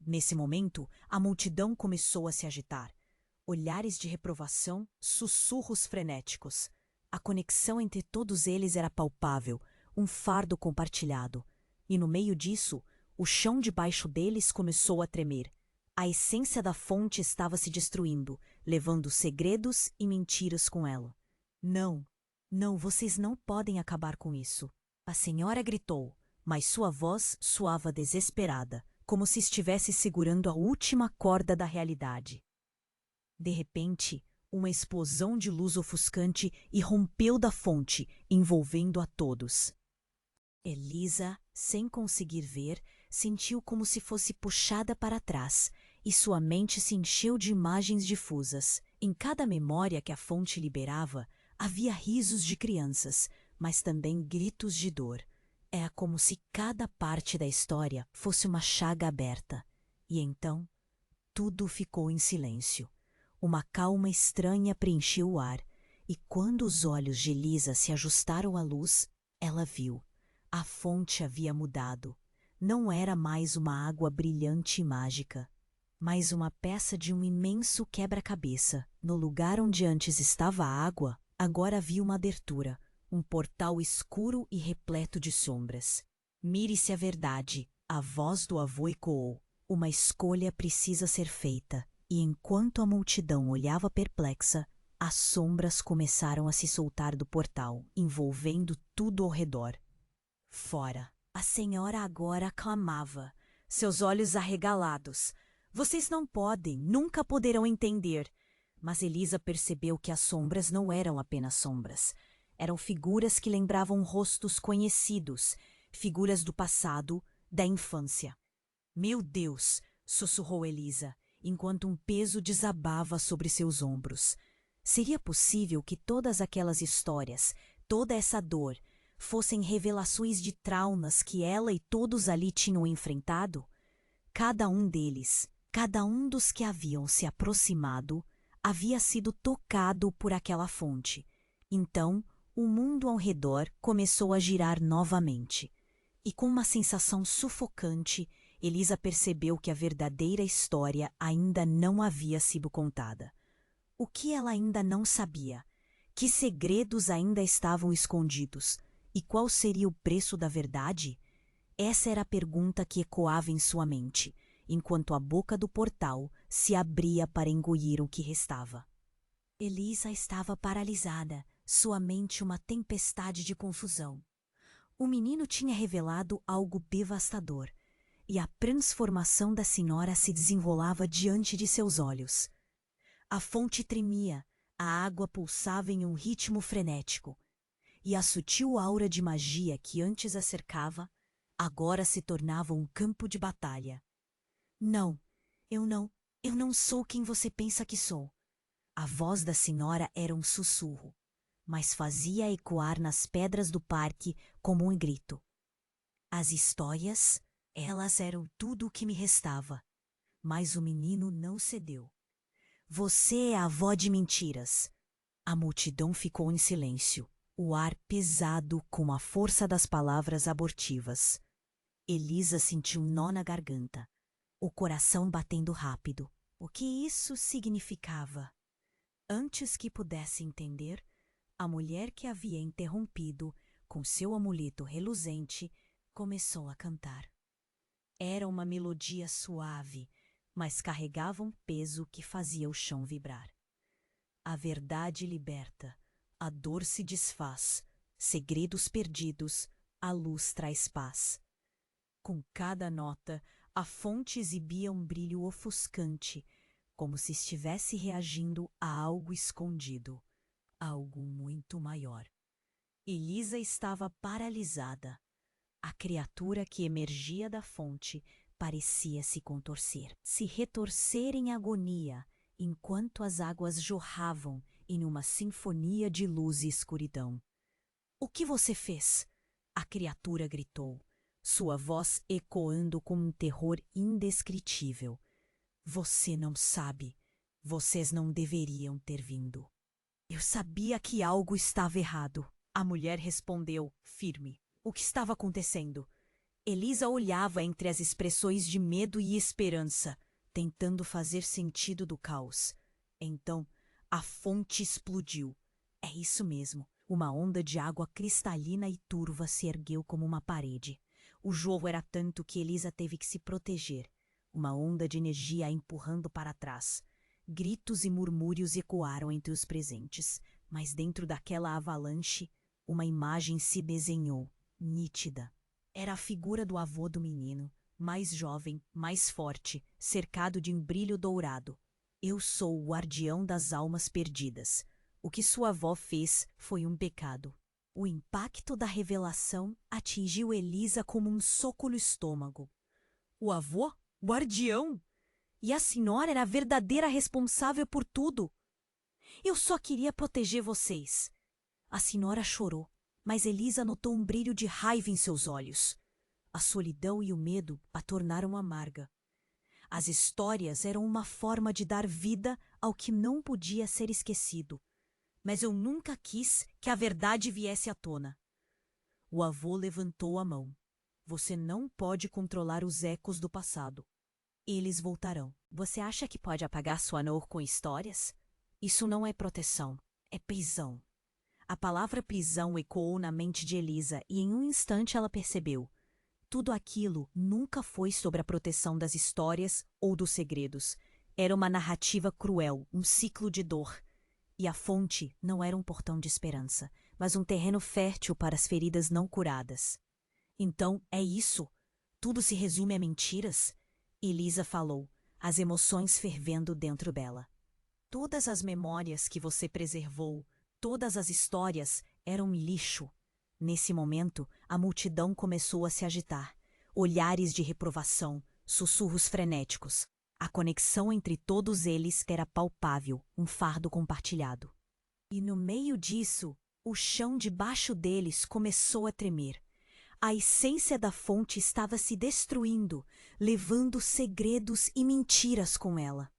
Nesse momento, a multidão começou a se agitar. Olhares de reprovação, sussurros frenéticos. A conexão entre todos eles era palpável, um fardo compartilhado. E no meio disso, o chão debaixo deles começou a tremer. A essência da fonte estava se destruindo, levando segredos e mentiras com ela. Não, não, vocês não podem acabar com isso. A senhora gritou, mas sua voz soava desesperada, como se estivesse segurando a última corda da realidade. De repente, uma explosão de luz ofuscante irrompeu da fonte, envolvendo a todos. Elisa, sem conseguir ver, sentiu como se fosse puxada para trás, e sua mente se encheu de imagens difusas. Em cada memória que a fonte liberava, havia risos de crianças, mas também gritos de dor. Era como se cada parte da história fosse uma chaga aberta. E então, tudo ficou em silêncio. Uma calma estranha preencheu o ar, e quando os olhos de Elisa se ajustaram à luz, ela viu. A fonte havia mudado. Não era mais uma água brilhante e mágica, mas uma peça de um imenso quebra-cabeça. No lugar onde antes estava a água, agora havia uma abertura, um portal escuro e repleto de sombras. Mire-se a verdade, a voz do avô ecoou. Uma escolha precisa ser feita. E enquanto a multidão olhava perplexa, as sombras começaram a se soltar do portal, envolvendo tudo ao redor. Fora. A senhora agora clamava, seus olhos arregalados. Vocês não podem, nunca poderão entender. Mas Elisa percebeu que as sombras não eram apenas sombras. Eram figuras que lembravam rostos conhecidos, figuras do passado, da infância. Meu Deus! Sussurrou Elisa, enquanto um peso desabava sobre seus ombros. Seria possível que todas aquelas histórias, toda essa dor, fossem revelações de traumas que ela e todos ali tinham enfrentado? Cada um deles, cada um dos que haviam se aproximado, havia sido tocado por aquela fonte. Então, o mundo ao redor começou a girar novamente. E com uma sensação sufocante, Elisa percebeu que a verdadeira história ainda não havia sido contada. O que ela ainda não sabia? Que segredos ainda estavam escondidos? E qual seria o preço da verdade? Essa era a pergunta que ecoava em sua mente, enquanto a boca do portal se abria para engolir o que restava. Elisa estava paralisada, sua mente uma tempestade de confusão. O menino tinha revelado algo devastador, e a transformação da senhora se desenrolava diante de seus olhos. A fonte tremia, a água pulsava em um ritmo frenético, e a sutil aura de magia que antes a cercava, agora se tornava um campo de batalha. Não, eu não sou quem você pensa que sou. A voz da senhora era um sussurro, mas fazia ecoar nas pedras do parque como um grito. As histórias Elas eram tudo o que me restava. Mas o menino não cedeu. Você é a avó de mentiras. A multidão ficou em silêncio, o ar pesado com a força das palavras abortivas. Elisa sentiu um nó na garganta, o coração batendo rápido. O que isso significava? Antes que pudesse entender, a mulher que havia interrompido, com seu amuleto reluzente, começou a cantar. Era uma melodia suave, mas carregava um peso que fazia o chão vibrar. A verdade liberta, a dor se desfaz, segredos perdidos, a luz traz paz. Com cada nota, a fonte exibia um brilho ofuscante, como se estivesse reagindo a algo escondido, algo muito maior. Elisa estava paralisada. A criatura que emergia da fonte parecia se contorcer, se retorcer em agonia, enquanto as águas jorravam em uma sinfonia de luz e escuridão. "O que você fez?" a criatura gritou, sua voz ecoando com um terror indescritível. "Você não sabe. Vocês não deveriam ter vindo." "Eu sabia que algo estava errado." A mulher respondeu, firme. O que estava acontecendo? Elisa olhava entre as expressões de medo e esperança, tentando fazer sentido do caos. Então, a fonte explodiu. É isso mesmo. Uma onda de água cristalina e turva se ergueu como uma parede. O jorro era tanto que Elisa teve que se proteger. Uma onda de energia a empurrando para trás. Gritos e murmúrios ecoaram entre os presentes, mas dentro daquela avalanche, uma imagem se desenhou, nítida. Era a figura do avô do menino, mais jovem, mais forte, cercado de um brilho dourado. "Eu sou o guardião das almas perdidas. O que sua avó fez foi um pecado." O impacto da revelação atingiu Elisa como um soco no estômago. "O avô? Guardião? E a senhora era a verdadeira responsável por tudo." "Eu só queria proteger vocês." A senhora chorou, mas Elisa notou um brilho de raiva em seus olhos. A solidão e o medo a tornaram amarga. As histórias eram uma forma de dar vida ao que não podia ser esquecido. Mas eu nunca quis que a verdade viesse à tona. O avô levantou a mão. "Você não pode controlar os ecos do passado. Eles voltarão." "Você acha que pode apagar sua dor com histórias? Isso não é proteção, é prisão." A palavra prisão ecoou na mente de Elisa e em um instante ela percebeu. Tudo aquilo nunca foi sobre a proteção das histórias ou dos segredos. Era uma narrativa cruel, um ciclo de dor. E a fonte não era um portão de esperança, mas um terreno fértil para as feridas não curadas. "Então é isso? Tudo se resume a mentiras?" Elisa falou, as emoções fervendo dentro dela. "Todas as memórias que você preservou, todas as histórias eram lixo." Nesse momento, a multidão começou a se agitar. Olhares de reprovação, sussurros frenéticos. A conexão entre todos eles era palpável, um fardo compartilhado. E no meio disso, o chão debaixo deles começou a tremer. A essência da fonte estava se destruindo, levando segredos e mentiras com ela.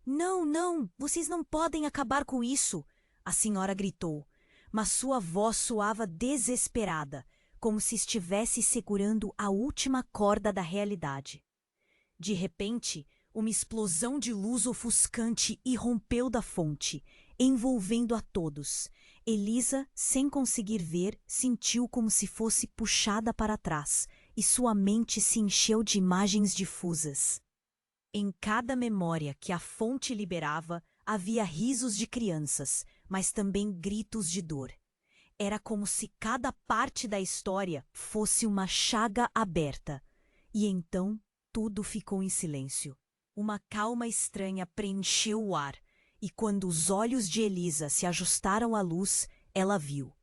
"Não, não, vocês não podem acabar com isso!" a senhora gritou, mas sua voz soava desesperada, como se estivesse segurando a última corda da realidade. De repente, uma explosão de luz ofuscante irrompeu da fonte, envolvendo a todos. Elisa, sem conseguir ver, sentiu como se fosse puxada para trás, e sua mente se encheu de imagens difusas. Em cada memória que a fonte liberava, havia risos de crianças, mas também gritos de dor. Era como se cada parte da história fosse uma chaga aberta. E então tudo ficou em silêncio. Uma calma estranha preencheu o ar, e quando os olhos de Elisa se ajustaram à luz, ela viu.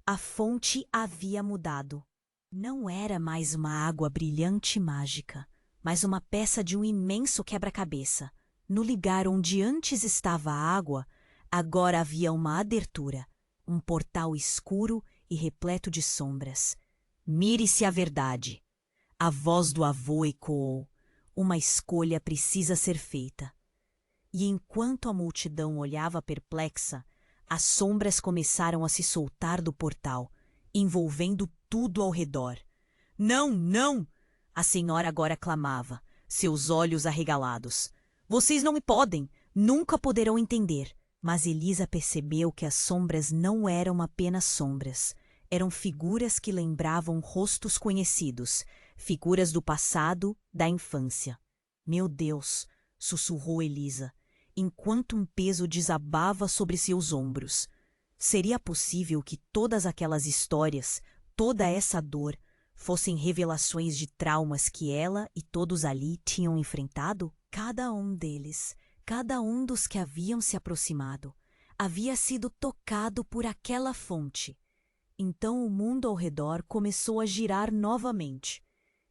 A fonte havia mudado. Não era mais uma água brilhante e mágica, mas uma peça de um imenso quebra-cabeça. No lugar onde antes estava a água, agora havia uma abertura, um portal escuro e repleto de sombras. "Mire-se a verdade." A voz do avô ecoou. Uma escolha precisa ser feita. E enquanto a multidão olhava perplexa, as sombras começaram a se soltar do portal, envolvendo tudo ao redor. Não, não! A senhora agora clamava, seus olhos arregalados. Vocês não me podem, nunca poderão entender. Mas Elisa percebeu que as sombras não eram apenas sombras. Eram figuras que lembravam rostos conhecidos, figuras do passado, da infância. Meu Deus, sussurrou Elisa, enquanto um peso desabava sobre seus ombros. Seria possível que todas aquelas histórias, toda essa dor, fossem revelações de traumas que ela e todos ali tinham enfrentado? Cada um deles, cada um dos que haviam se aproximado, havia sido tocado por aquela fonte. Então o mundo ao redor começou a girar novamente.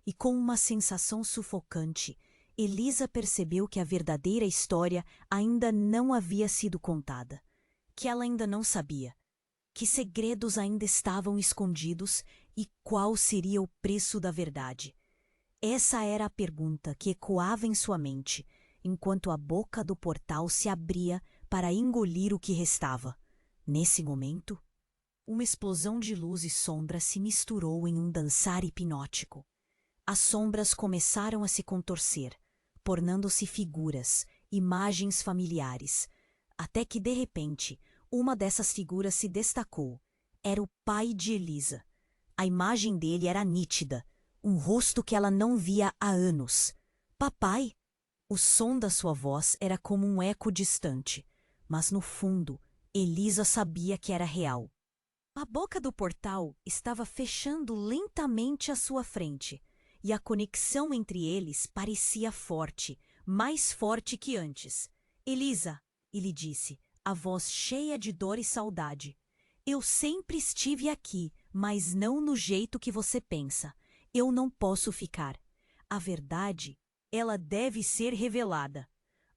E com uma sensação sufocante, Elisa percebeu que a verdadeira história ainda não havia sido contada, que ela ainda não sabia, que segredos ainda estavam escondidos e qual seria o preço da verdade. Essa era a pergunta que ecoava em sua mente, enquanto a boca do portal se abria para engolir o que restava. Nesse momento, uma explosão de luz e sombra se misturou em um dançar hipnótico. As sombras começaram a se contorcer, tornando-se figuras, imagens familiares, até que, de repente, uma dessas figuras se destacou. Era o pai de Elisa. A imagem dele era nítida, um rosto que ela não via há anos. Papai! O som da sua voz era como um eco distante, mas no fundo, Elisa sabia que era real. A boca do portal estava fechando lentamente à sua frente, e a conexão entre eles parecia forte, mais forte que antes. Elisa, ele disse, a voz cheia de dor e saudade. Eu sempre estive aqui, mas não no jeito que você pensa. Eu não posso ficar. A verdade, ela deve ser revelada.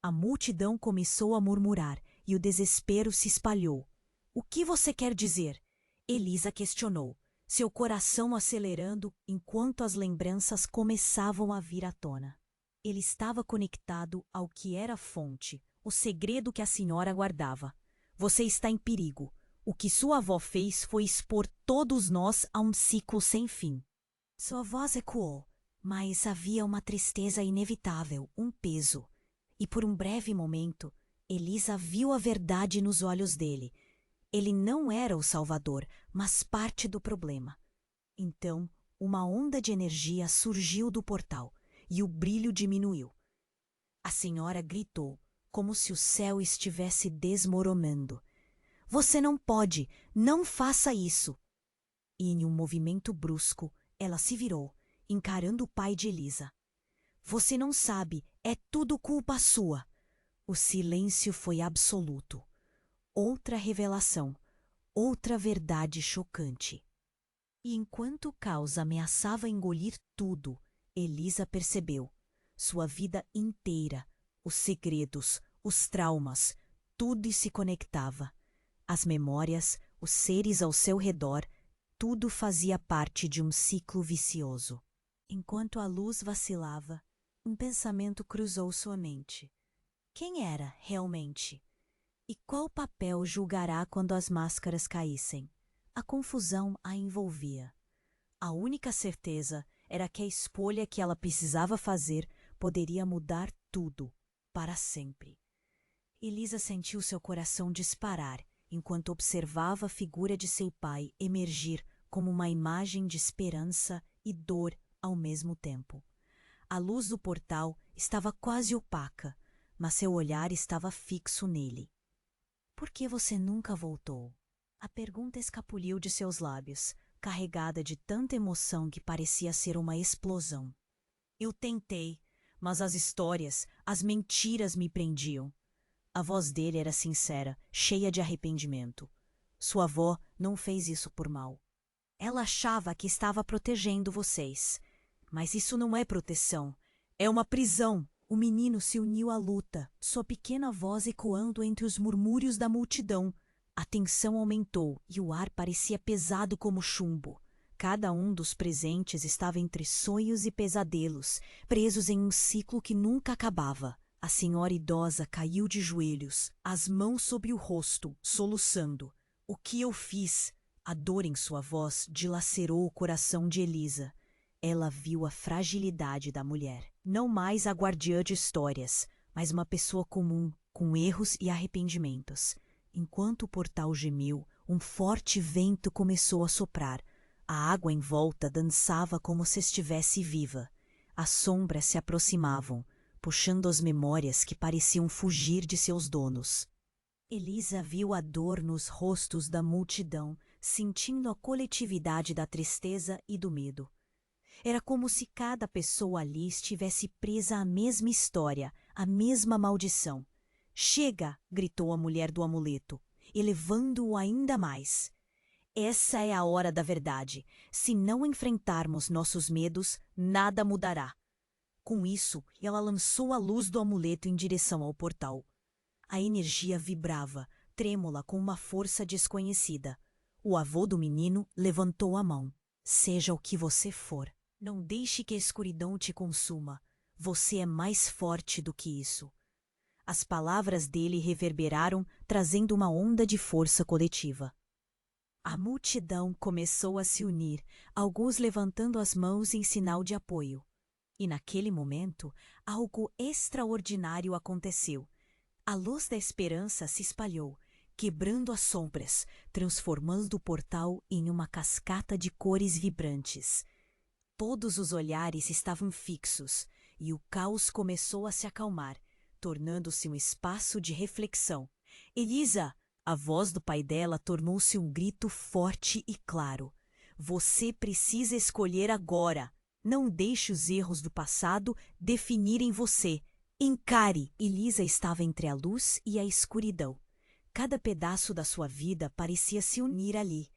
A multidão começou a murmurar e o desespero se espalhou. O que você quer dizer? Elisa questionou, seu coração acelerando enquanto as lembranças começavam a vir à tona. Ele estava conectado ao que era a fonte, o segredo que a senhora guardava. Você está em perigo. O que sua avó fez foi expor todos nós a um ciclo sem fim. Sua voz ecoou, mas havia uma tristeza inevitável, um peso. E por um breve momento, Elisa viu a verdade nos olhos dele. Ele não era o salvador, mas parte do problema. Então, uma onda de energia surgiu do portal e o brilho diminuiu. A senhora gritou, como se o céu estivesse desmoronando. Você não pode, não faça isso! E em um movimento brusco, ela se virou, encarando o pai de Elisa. Você não sabe, é tudo culpa sua. O silêncio foi absoluto. Outra revelação, outra verdade chocante. E enquanto o caos ameaçava engolir tudo, Elisa percebeu. Sua vida inteira, os segredos, os traumas, tudo se conectava. As memórias, os seres ao seu redor, tudo fazia parte de um ciclo vicioso. Enquanto a luz vacilava, um pensamento cruzou sua mente. Quem era, realmente? E qual papel julgará quando as máscaras caíssem? A confusão a envolvia. A única certeza era que a escolha que ela precisava fazer poderia mudar tudo, para sempre. Elisa sentiu seu coração disparar enquanto observava a figura de seu pai emergir como uma imagem de esperança e dor ao mesmo tempo. A luz do portal estava quase opaca, mas seu olhar estava fixo nele. Por que você nunca voltou? A pergunta escapuliu de seus lábios, carregada de tanta emoção que parecia ser uma explosão. Eu tentei, mas as histórias, as mentiras me prendiam. A voz dele era sincera, cheia de arrependimento. Sua avó não fez isso por mal. Ela achava que estava protegendo vocês. Mas isso não é proteção. É uma prisão. O menino se uniu à luta, sua pequena voz ecoando entre os murmúrios da multidão. A tensão aumentou e o ar parecia pesado como chumbo. Cada um dos presentes estava entre sonhos e pesadelos, presos em um ciclo que nunca acabava. A senhora idosa caiu de joelhos, as mãos sobre o rosto, soluçando. O que eu fiz? A dor em sua voz dilacerou o coração de Elisa. Ela viu a fragilidade da mulher. Não mais a guardiã de histórias, mas uma pessoa comum, com erros e arrependimentos. Enquanto o portal gemiu, um forte vento começou a soprar. A água em volta dançava como se estivesse viva. As sombras se aproximavam, puxando as memórias que pareciam fugir de seus donos. Elisa viu a dor nos rostos da multidão, sentindo a coletividade da tristeza e do medo. Era como se cada pessoa ali estivesse presa à mesma história, à mesma maldição. "Chega!" gritou a mulher do amuleto, elevando-o ainda mais. "Essa é a hora da verdade. Se não enfrentarmos nossos medos, nada mudará." Com isso, ela lançou a luz do amuleto em direção ao portal. A energia vibrava, trêmula com uma força desconhecida. O avô do menino levantou a mão. "Seja o que você for, não deixe que a escuridão te consuma. Você é mais forte do que isso." As palavras dele reverberaram, trazendo uma onda de força coletiva. A multidão começou a se unir, alguns levantando as mãos em sinal de apoio. E naquele momento, algo extraordinário aconteceu. A luz da esperança se espalhou, quebrando as sombras, transformando o portal em uma cascata de cores vibrantes. Todos os olhares estavam fixos, e o caos começou a se acalmar, tornando-se um espaço de reflexão. "Elisa!" A voz do pai dela tornou-se um grito forte e claro. "Você precisa escolher agora. Não deixe os erros do passado definirem você. Encare!" Elisa estava entre a luz e a escuridão. Cada pedaço da sua vida parecia se unir ali.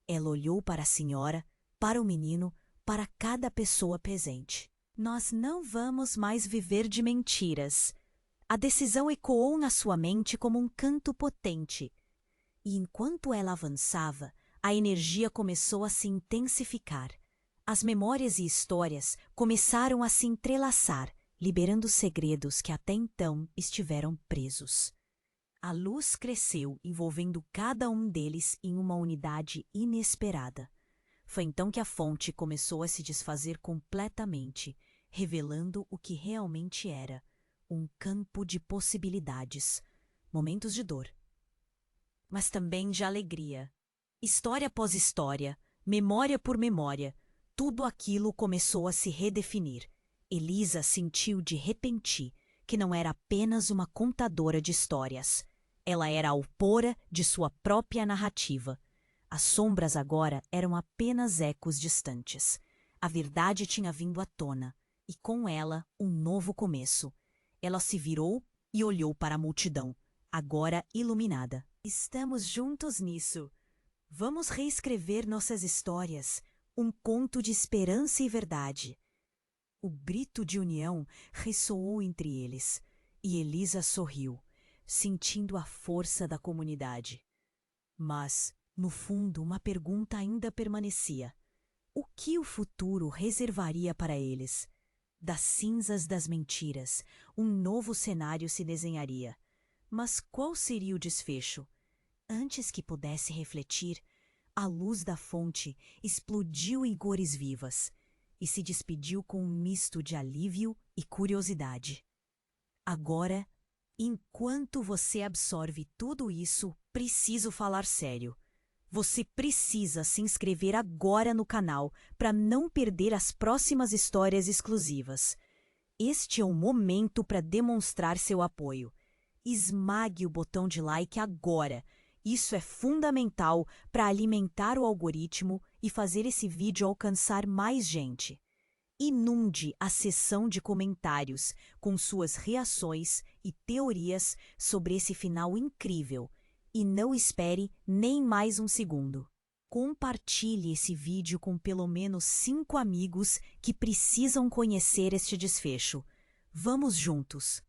Ela olhou para a senhora, para o menino, para cada pessoa presente. "Nós não vamos mais viver de mentiras." A decisão ecoou na sua mente como um canto potente. E enquanto ela avançava, a energia começou a se intensificar. As memórias e histórias começaram a se entrelaçar, liberando segredos que até então estiveram presos. A luz cresceu, envolvendo cada um deles em uma unidade inesperada. Foi então que a fonte começou a se desfazer completamente, revelando o que realmente era: um campo de possibilidades, momentos de dor, mas também de alegria. História após história, memória por memória, tudo aquilo começou a se redefinir. Elisa sentiu de repente que não era apenas uma contadora de histórias. Ela era a autora de sua própria narrativa. As sombras agora eram apenas ecos distantes. A verdade tinha vindo à tona, e com ela um novo começo. Ela se virou e olhou para a multidão, agora iluminada. "Estamos juntos nisso. Vamos reescrever nossas histórias, um conto de esperança e verdade." O grito de união ressoou entre eles, e Elisa sorriu, sentindo a força da comunidade. Mas, no fundo, uma pergunta ainda permanecia. O que o futuro reservaria para eles? Das cinzas das mentiras, um novo cenário se desenharia. Mas qual seria o desfecho? Antes que pudesse refletir, a luz da fonte explodiu em cores vivas e se despediu com um misto de alívio e curiosidade. "Agora, enquanto você absorve tudo isso, preciso falar sério. Você precisa se inscrever agora no canal para não perder as próximas histórias exclusivas. Este é o momento para demonstrar seu apoio. Esmague o botão de like agora. Isso é fundamental para alimentar o algoritmo e fazer esse vídeo alcançar mais gente. Inunde a seção de comentários com suas reações e teorias sobre esse final incrível. E não espere nem mais um segundo. Compartilhe esse vídeo com pelo menos 5 amigos que precisam conhecer este desfecho. Vamos juntos!